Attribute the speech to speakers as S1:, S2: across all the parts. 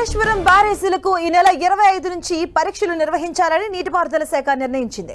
S1: కాళేశ్వరం బ్యారేజీలకు ఈ నెల 25 నుంచి పరీక్షలు నిర్వహించాలని నీటిపారుదల శాఖ నిర్ణయించింది.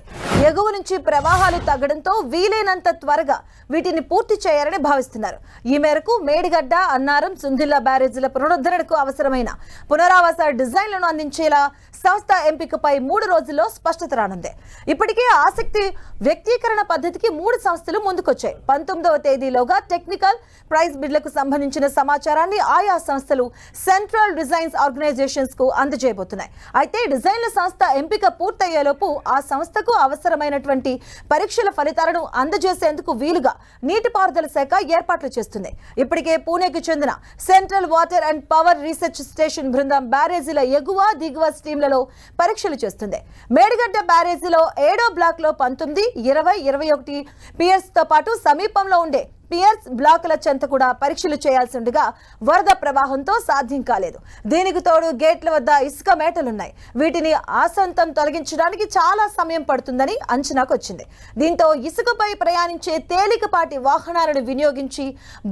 S1: ఎగువ నుంచి ప్రవాహాలు తగ్గడంతో వీలైనంత త్వరగా వీటిని పూర్తి చేయాలని భావిస్తున్నారు. ఈ మేరకు మేడిగడ్డ, అన్నారం, సుందిళ్ల బ్యారేజీల పునరుద్ధరణకు అవసరమైన పునరావాస డిజైన్లను అందించేలా సంస్థ ఎంపికపై 3 రోజుల్లో స్పష్టత రానుంది. ఇప్పటికే ఆసక్తి వ్యక్తీకరణ పద్ధతికి 3 సంస్థలు ముందుకొచ్చాయి. 19వ తేదీలోగా టెక్నికల్ ప్రైస్ బిడ్లకు సంబంధించిన సమాచారాన్ని ఆయా సంస్థలు సెంట్రల్ డిజైన్స్ ఆర్గనైజేషన్స్ కు అందజేయబోతున్నాయి. అయితే డిజైన్ల సంస్థ ఎంపిక పూర్తయ్యేలోపు ఆ సంస్థకు అవసరమైనటువంటి పరీక్షల ఫలితాలను అందజేసేందుకు వీలుగా నీటిపారుదల శాఖ ఏర్పాట్లు చేస్తుంది. ఇప్పటికే పూణేకు చెందిన central water and power research station బృందం బ్యారేజీల ఎగువ, దిగువ స్ట్రీమ్లలో పరీక్షలు చేస్తుంది. మేడిగడ్డ బ్యారేజీలో 7వ బ్లాక్ లో 19, 20, 21 పియర్స్ తో పాటు సమీపంలో ఉండే పియర్స్ బ్లాకుల చెంత కూడా పరీక్షలు చేయాల్సి ఉండగా వరద ప్రవాహంతో సాధ్యం కాలేదు. దీనికి తోడు గేట్ల వద్ద ఇసుక మేటలున్నాయి. వీటిని ఆసంతం తొలగించడానికి చాలా సమయం పడుతుందని అంచనాకు వచ్చింది. దీంతో ఇసుకపై ప్రయాణించే తేలికపాటి వాహనాలను వినియోగించి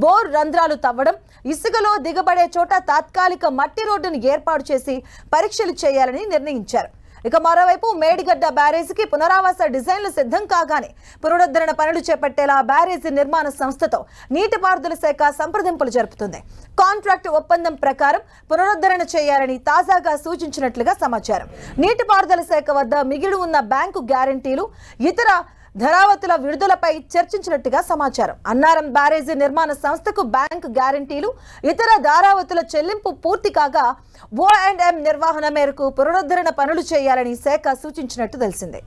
S1: బోర్ రంధ్రాలు తవ్వడం, ఇసుకలో దిగబడే చోట తాత్కాలిక మట్టి రోడ్డును ఏర్పాటు చేసి పరీక్షలు చేయాలని నిర్ణయించారు. ఇక మరోవైపు మేడిగడ్డ బ్యారేజీకి పునరావాస డిజైన్లు సిద్ధం కాగానే పునరుద్ధరణ పనులు చేపట్టేలా బ్యారేజీ నిర్మాణ సంస్థతో నీటిపారుదల శాఖ సంప్రదింపులు జరుపుతుంది. కాంట్రాక్టు ఒప్పందం ప్రకారం పునరుద్ధరణ చేయాలని తాజాగా సూచించినట్లుగా సమాచారం. నీటిపారుదల శాఖ వద్ద మిగిలి ఉన్న బ్యాంకు గ్యారంటీలు, ఇతర ధరావతుల విడుదలపై చర్చించినట్టుగా సమాచారం. అన్నారం బ్యారేజీ నిర్మాణ సంస్థకు బ్యాంకు గ్యారంటీలు, ఇతర ధారావతుల చెల్లింపు పూర్తి కాగా O&M నిర్వహణ మేరకు పునరుద్ధరణ పనులు చేయాలని శాఖ సూచించినట్టు తెలిసిందే.